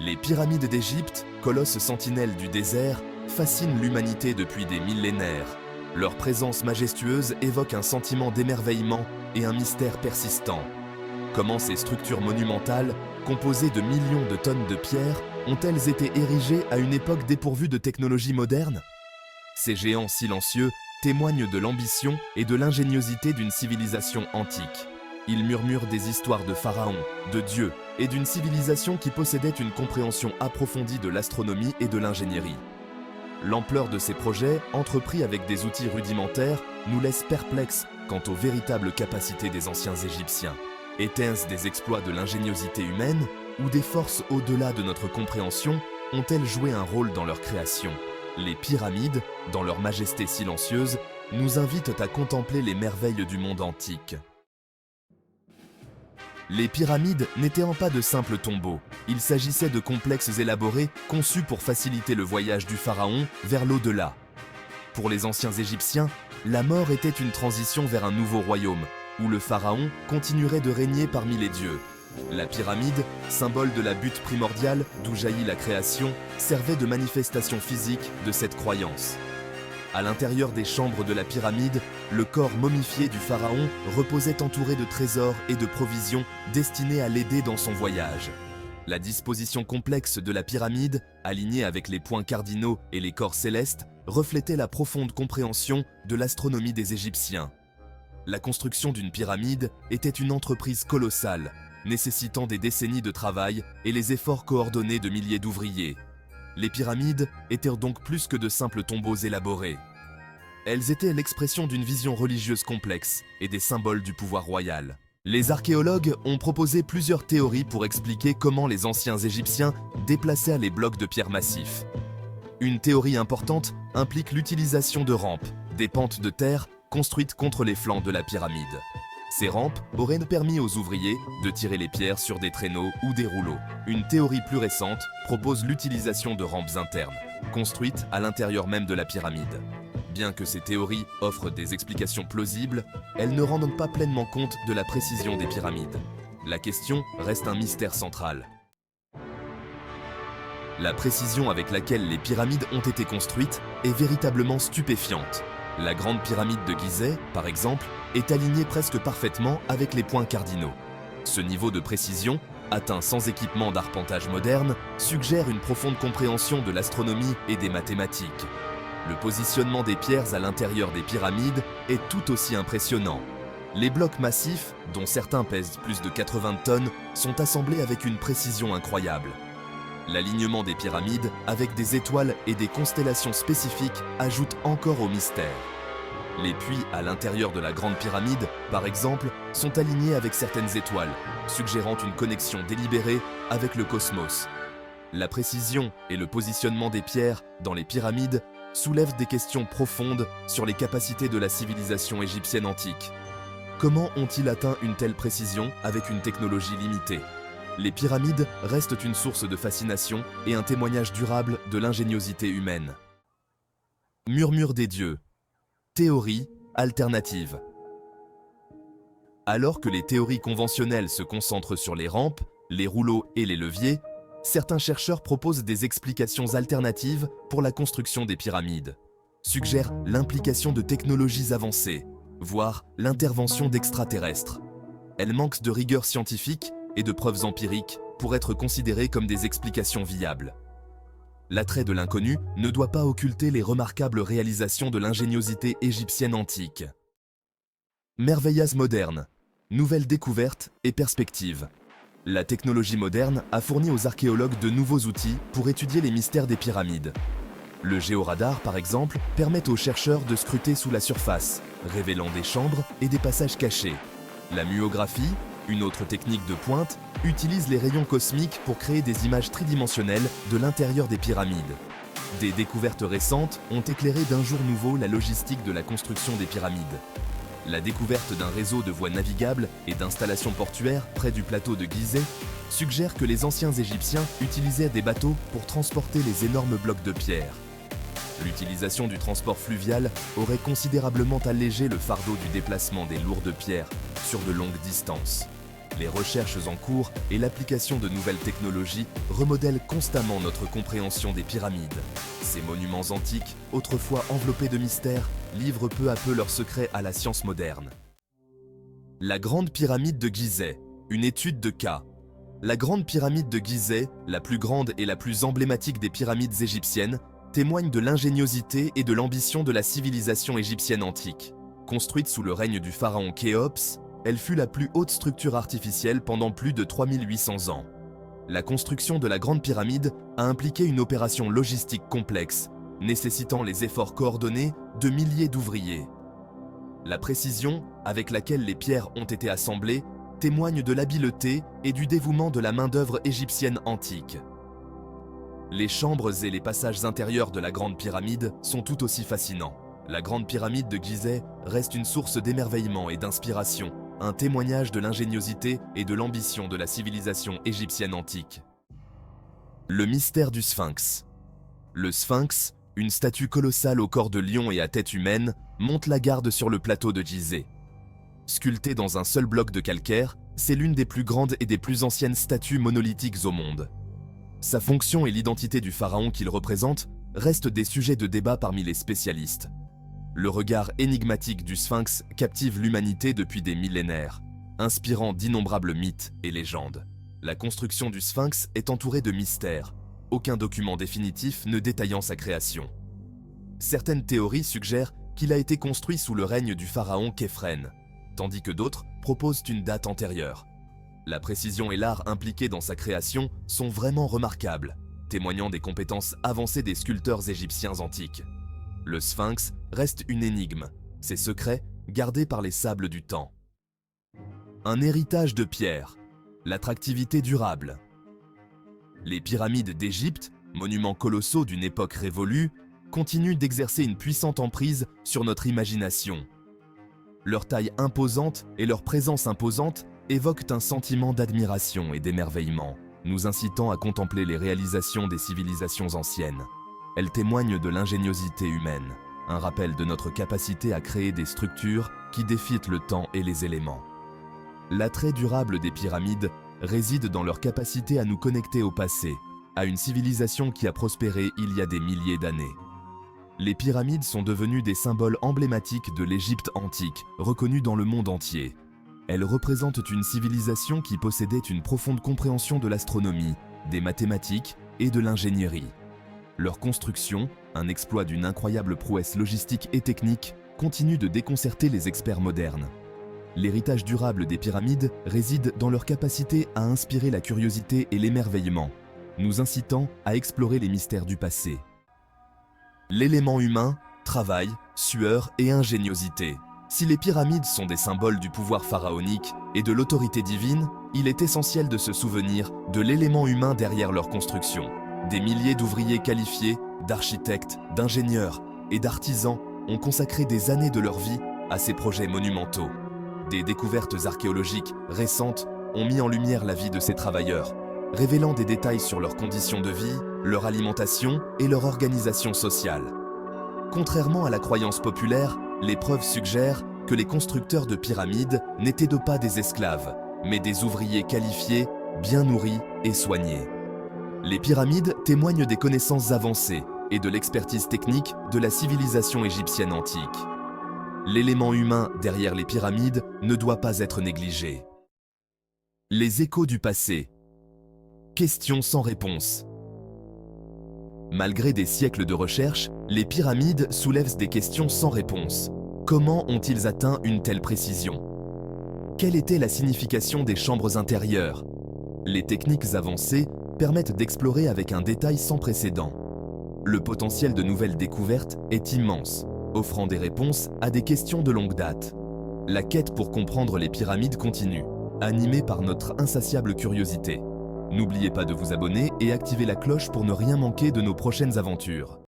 Les pyramides d'Égypte, colosses sentinelles du désert, fascinent l'humanité depuis des millénaires. Leur présence majestueuse évoque un sentiment d'émerveillement et un mystère persistant. Comment ces structures monumentales, composées de millions de tonnes de pierre, ont-elles été érigées à une époque dépourvue de technologie moderne? Ces géants silencieux témoignent de l'ambition et de l'ingéniosité d'une civilisation antique. Ils murmurent des histoires de pharaons, de dieux et d'une civilisation qui possédait une compréhension approfondie de l'astronomie et de l'ingénierie. L'ampleur de ces projets, entrepris avec des outils rudimentaires, nous laisse perplexes quant aux véritables capacités des anciens Égyptiens. Étaient-ce des exploits de l'ingéniosité humaine ou des forces au-delà de notre compréhension ont-elles joué un rôle dans leur création? Les pyramides, dans leur majesté silencieuse, nous invitent à contempler les merveilles du monde antique. Les pyramides n'étaient pas de simples tombeaux. Il s'agissait de complexes élaborés conçus pour faciliter le voyage du pharaon vers l'au-delà. Pour les anciens Égyptiens, la mort était une transition vers un nouveau royaume, où le pharaon continuerait de régner parmi les dieux. La pyramide, symbole de la butte primordiale d'où jaillit la création, servait de manifestation physique de cette croyance. À l'intérieur des chambres de la pyramide, le corps momifié du pharaon reposait entouré de trésors et de provisions destinés à l'aider dans son voyage. La disposition complexe de la pyramide, alignée avec les points cardinaux et les corps célestes, reflétait la profonde compréhension de l'astronomie des Égyptiens. La construction d'une pyramide était une entreprise colossale, nécessitant des décennies de travail et les efforts coordonnés de milliers d'ouvriers. Les pyramides étaient donc plus que de simples tombeaux élaborés. Elles étaient l'expression d'une vision religieuse complexe et des symboles du pouvoir royal. Les archéologues ont proposé plusieurs théories pour expliquer comment les anciens Égyptiens déplacèrent les blocs de pierre massifs. Une théorie importante implique l'utilisation de rampes, des pentes de terre construites contre les flancs de la pyramide. Ces rampes auraient permis aux ouvriers de tirer les pierres sur des traîneaux ou des rouleaux. Une théorie plus récente propose l'utilisation de rampes internes, construites à l'intérieur même de la pyramide. Bien que ces théories offrent des explications plausibles, elles ne rendent pas pleinement compte de la précision des pyramides. La question reste un mystère central. La précision avec laquelle les pyramides ont été construites est véritablement stupéfiante. La grande pyramide de Gizeh, par exemple, est alignée presque parfaitement avec les points cardinaux. Ce niveau de précision, atteint sans équipement d'arpentage moderne, suggère une profonde compréhension de l'astronomie et des mathématiques. Le positionnement des pierres à l'intérieur des pyramides est tout aussi impressionnant. Les blocs massifs, dont certains pèsent plus de 80 tonnes, sont assemblés avec une précision incroyable. L'alignement des pyramides, avec des étoiles et des constellations spécifiques, ajoute encore au mystère. Les puits à l'intérieur de la Grande Pyramide, par exemple, sont alignés avec certaines étoiles, suggérant une connexion délibérée avec le cosmos. La précision et le positionnement des pierres dans les pyramides soulèvent des questions profondes sur les capacités de la civilisation égyptienne antique. Comment ont-ils atteint une telle précision avec une technologie limitée? Les pyramides restent une source de fascination et un témoignage durable de l'ingéniosité humaine. Murmure des dieux. Théorie alternative. Alors que les théories conventionnelles se concentrent sur les rampes, les rouleaux et les leviers, certains chercheurs proposent des explications alternatives pour la construction des pyramides, suggèrent l'implication de technologies avancées, voire l'intervention d'extraterrestres. Elles manquent de rigueur scientifique et de preuves empiriques pour être considérées comme des explications viables. L'attrait de l'inconnu ne doit pas occulter les remarquables réalisations de l'ingéniosité égyptienne antique. Merveillas modernes, nouvelles découvertes et perspectives. La technologie moderne a fourni aux archéologues de nouveaux outils pour étudier les mystères des pyramides. Le géoradar, par exemple, permet aux chercheurs de scruter sous la surface, révélant des chambres et des passages cachés. La muographie, une autre technique de pointe, utilise les rayons cosmiques pour créer des images tridimensionnelles de l'intérieur des pyramides. Des découvertes récentes ont éclairé d'un jour nouveau la logistique de la construction des pyramides. La découverte d'un réseau de voies navigables et d'installations portuaires près du plateau de Gizeh suggère que les anciens Égyptiens utilisaient des bateaux pour transporter les énormes blocs de pierre. L'utilisation du transport fluvial aurait considérablement allégé le fardeau du déplacement des lourdes pierres sur de longues distances. Les recherches en cours et l'application de nouvelles technologies remodèlent constamment notre compréhension des pyramides. Ces monuments antiques, autrefois enveloppés de mystères, livrent peu à peu leurs secrets à la science moderne. La Grande Pyramide de Gizeh, une étude de cas. La Grande Pyramide de Gizeh, la plus grande et la plus emblématique des pyramides égyptiennes, témoigne de l'ingéniosité et de l'ambition de la civilisation égyptienne antique. Construite sous le règne du pharaon Khéops, elle fut la plus haute structure artificielle pendant plus de 3800 ans. La construction de la Grande Pyramide a impliqué une opération logistique complexe, nécessitant les efforts coordonnés de milliers d'ouvriers. La précision avec laquelle les pierres ont été assemblées témoigne de l'habileté et du dévouement de la main-d'œuvre égyptienne antique. Les chambres et les passages intérieurs de la Grande Pyramide sont tout aussi fascinants. La Grande Pyramide de Gizeh reste une source d'émerveillement et d'inspiration, un témoignage de l'ingéniosité et de l'ambition de la civilisation égyptienne antique. Le mystère du Sphinx. Le Sphinx, une statue colossale au corps de lion et à tête humaine, monte la garde sur le plateau de Gizeh. Sculptée dans un seul bloc de calcaire, c'est l'une des plus grandes et des plus anciennes statues monolithiques au monde. Sa fonction et l'identité du pharaon qu'il représente restent des sujets de débat parmi les spécialistes. Le regard énigmatique du Sphinx captive l'humanité depuis des millénaires, inspirant d'innombrables mythes et légendes. La construction du Sphinx est entourée de mystères, aucun document définitif ne détaillant sa création. Certaines théories suggèrent qu'il a été construit sous le règne du pharaon Khéphren, tandis que d'autres proposent une date antérieure. La précision et l'art impliqués dans sa création sont vraiment remarquables, témoignant des compétences avancées des sculpteurs égyptiens antiques. Le Sphinx reste une énigme, ses secrets gardés par les sables du temps. Un héritage de pierre, l'attractivité durable. Les pyramides d'Égypte, monuments colossaux d'une époque révolue, continuent d'exercer une puissante emprise sur notre imagination. Leur taille imposante et leur présence imposante évoquent un sentiment d'admiration et d'émerveillement, nous incitant à contempler les réalisations des civilisations anciennes. Elles témoignent de l'ingéniosité humaine, un rappel de notre capacité à créer des structures qui défient le temps et les éléments. L'attrait durable des pyramides réside dans leur capacité à nous connecter au passé, à une civilisation qui a prospéré il y a des milliers d'années. Les pyramides sont devenues des symboles emblématiques de l'Égypte antique, reconnus dans le monde entier. Elles représentent une civilisation qui possédait une profonde compréhension de l'astronomie, des mathématiques et de l'ingénierie. Leur construction, un exploit d'une incroyable prouesse logistique et technique, continue de déconcerter les experts modernes. L'héritage durable des pyramides réside dans leur capacité à inspirer la curiosité et l'émerveillement, nous incitant à explorer les mystères du passé. L'élément humain, travail, sueur et ingéniosité. Si les pyramides sont des symboles du pouvoir pharaonique et de l'autorité divine, il est essentiel de se souvenir de l'élément humain derrière leur construction. Des milliers d'ouvriers qualifiés, d'architectes, d'ingénieurs et d'artisans ont consacré des années de leur vie à ces projets monumentaux. Des découvertes archéologiques récentes ont mis en lumière la vie de ces travailleurs, révélant des détails sur leurs conditions de vie, leur alimentation et leur organisation sociale. Contrairement à la croyance populaire, les preuves suggèrent que les constructeurs de pyramides n'étaient pas des esclaves, mais des ouvriers qualifiés, bien nourris et soignés. Les pyramides témoignent des connaissances avancées et de l'expertise technique de la civilisation égyptienne antique. L'élément humain derrière les pyramides ne doit pas être négligé. Les échos du passé. Questions sans réponse. Malgré des siècles de recherche, les pyramides soulèvent des questions sans réponse. Comment ont-ils atteint une telle précision? Quelle était la signification des chambres intérieures? Les techniques avancées permettent d'explorer avec un détail sans précédent. Le potentiel de nouvelles découvertes est immense, offrant des réponses à des questions de longue date. La quête pour comprendre les pyramides continue, animée par notre insatiable curiosité. N'oubliez pas de vous abonner et activer la cloche pour ne rien manquer de nos prochaines aventures.